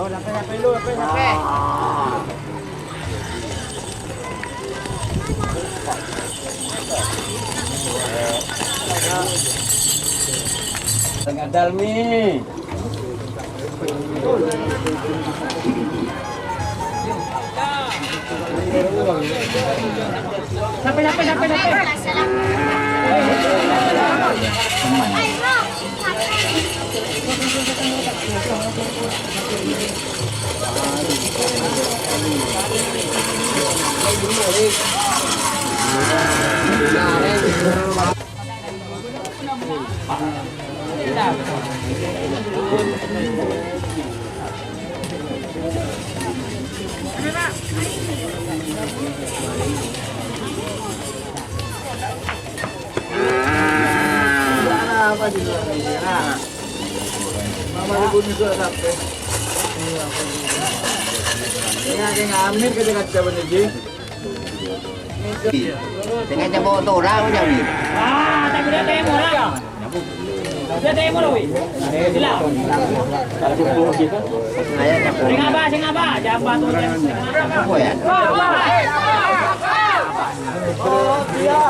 Oh, sampai lu, sampai. Tengah dalmi. Sampai. Apa di luar ini? Nah, mama ibu juga sampai. Ini ada ngambil ke dekat jalan ini. Dengan jabo tora apa jadi? Ah, tak boleh demo lah. Dia demo loh. Sila. Sing apa? Japa tu. Apa ya? Oh, dia.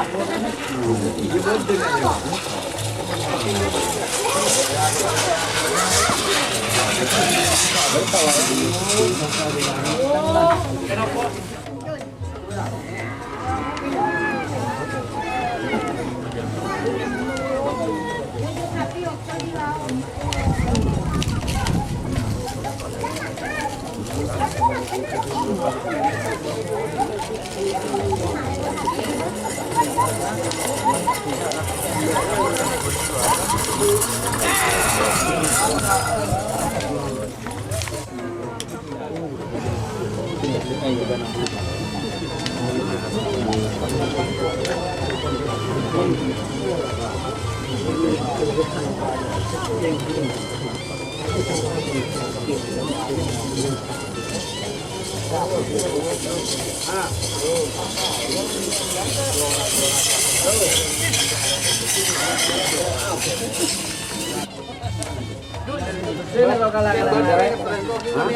Sini lo kalah-kalah.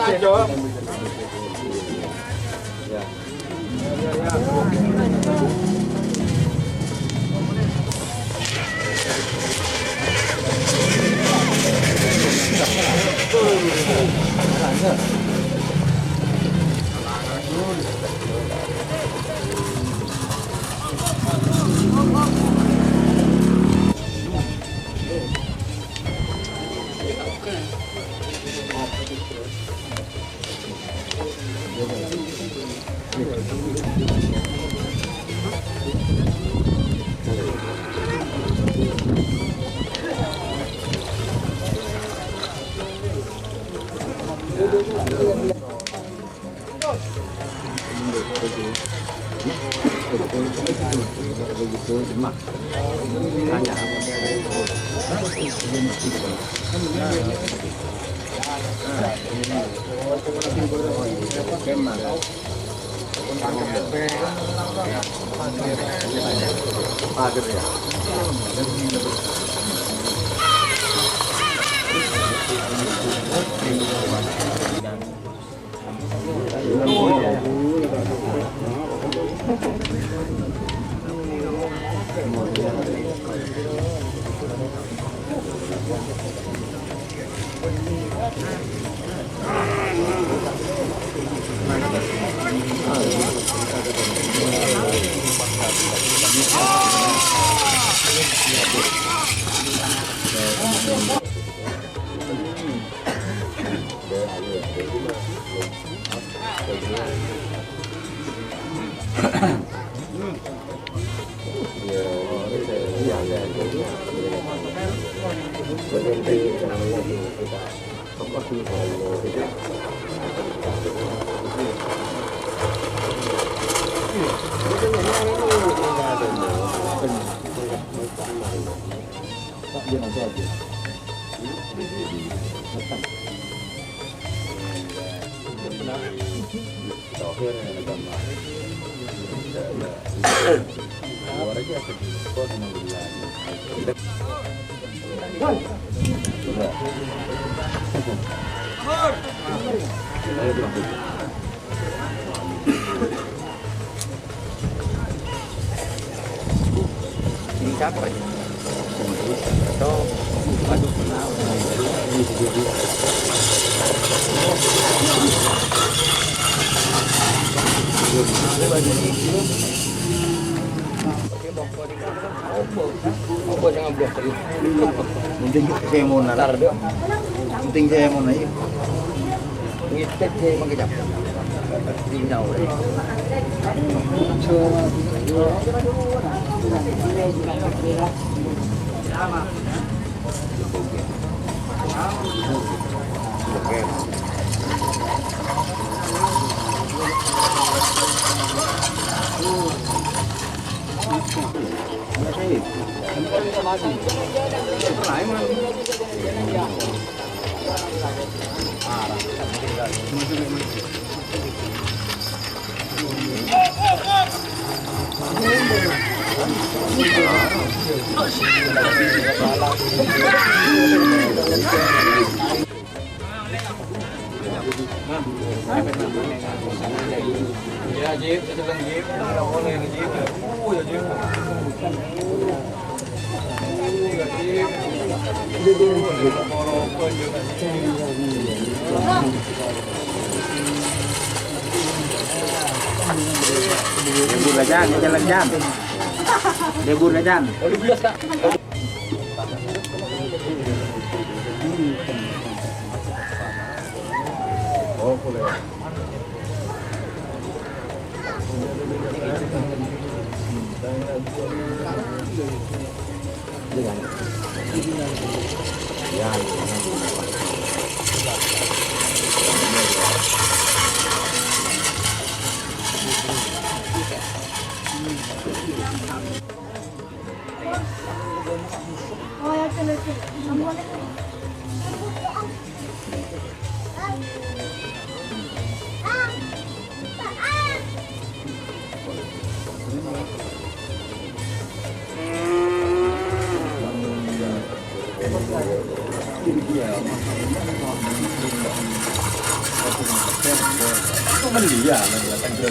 Ayo. Itu cuma tanya. Ini siapa ya? Penting saya mau nalar deh. Penting saya mau naik. Ngitet saya mau kejap. Tinggal. Ya Jip, itu kan Jip, ada boleh Jip. Ya Jip. Ya Jip. Debur aja, jalan jam. Debur aja. Oh, boleh. Mendia datang ke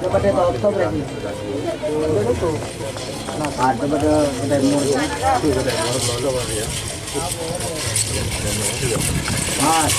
Coba deh top lagi. Nah, coba deh demo. Mas.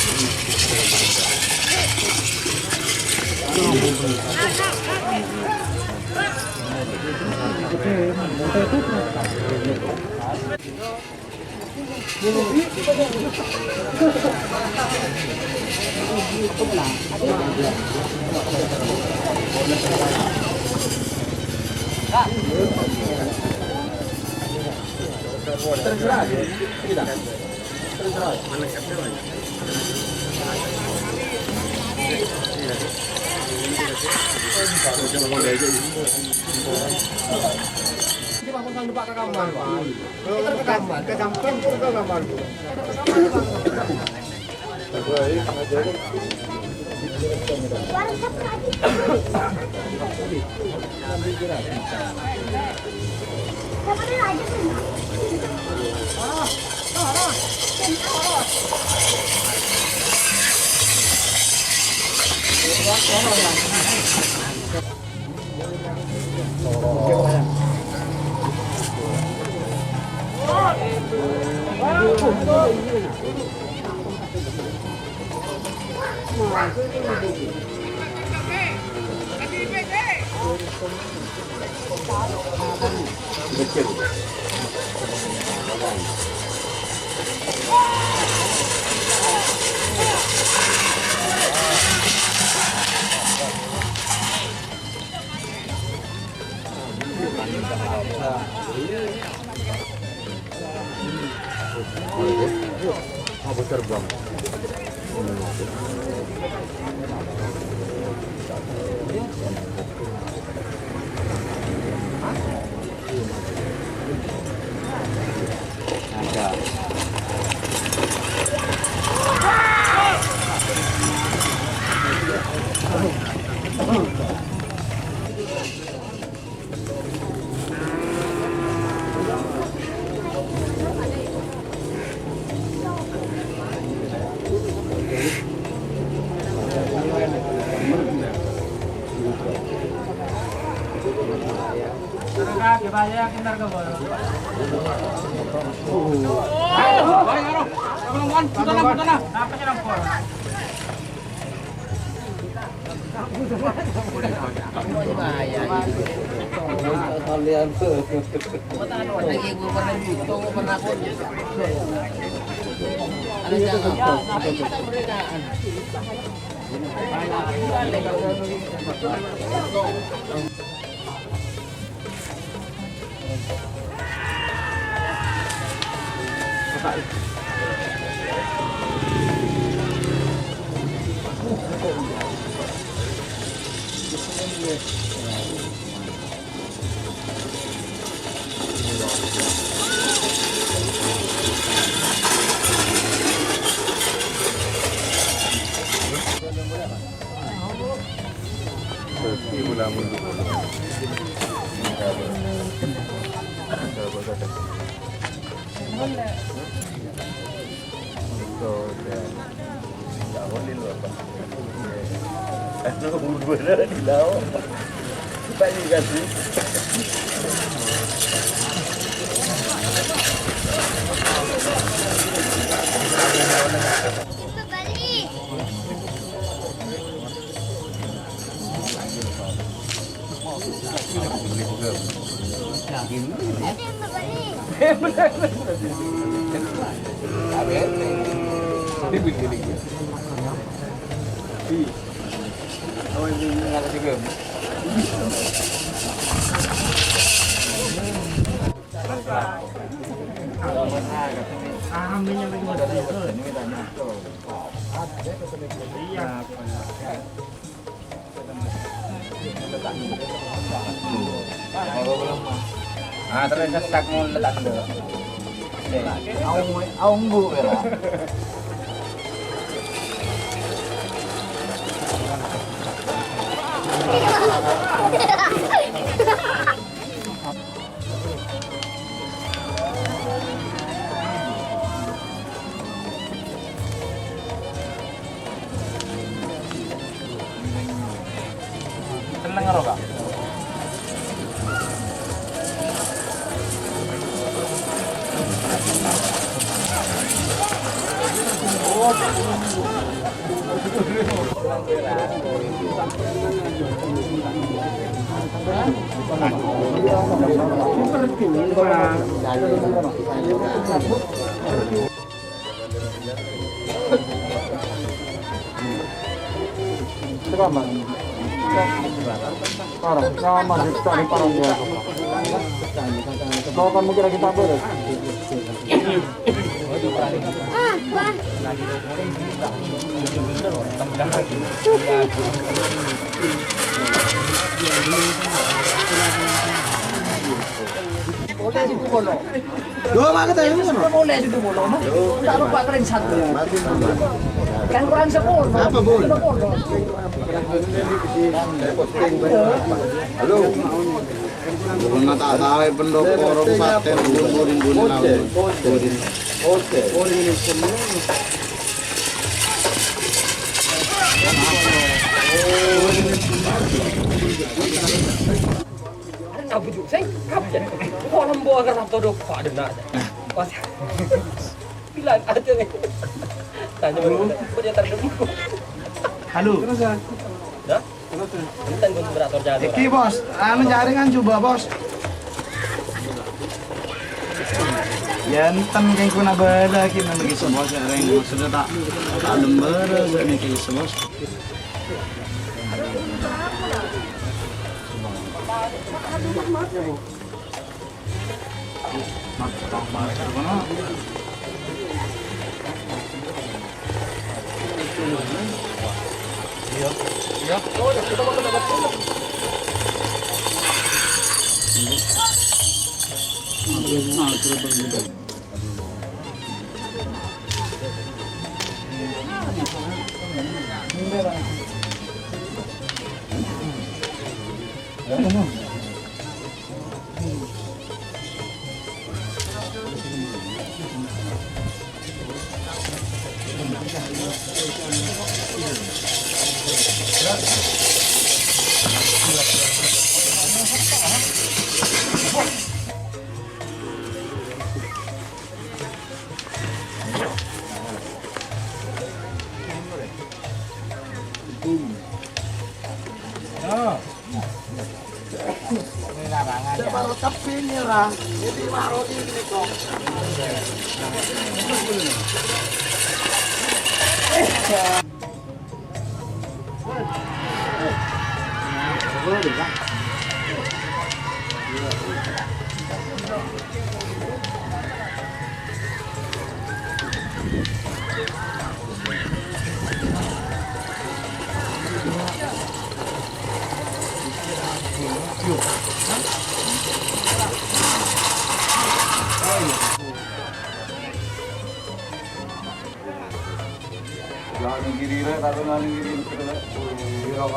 Ah, terus sesak mau letak dulu. Aung bu ya. Tenang ngaruh kak. Parang, nyaman dito tadi parang dia. Kau kan mungkin lagi tabur. Dua makan tayo mo. Boleh juga bolo mah. Tak lupa keren satu. Kan kurang 10. Apa, Bol? Halo. Belum tahu pendopo orang paten burin laut. Burin. Apa juga saya kapten. Orang bawa ke raptor dok pak ada. Pas. Bilang ada nih. Tanya mana? Dia terdemu. Halo. Dah? Enten pun berator jalan. Iki bos, anu jaringan coba bos. Ya enten kayak kuna beda kita lagi sebos jaring maksudnya tak lembar gak kayak sebos. Baru tapi ini lah. Jadi baru ini kok. Jangan kiri lah, taruh nang kiri terus. Hirau.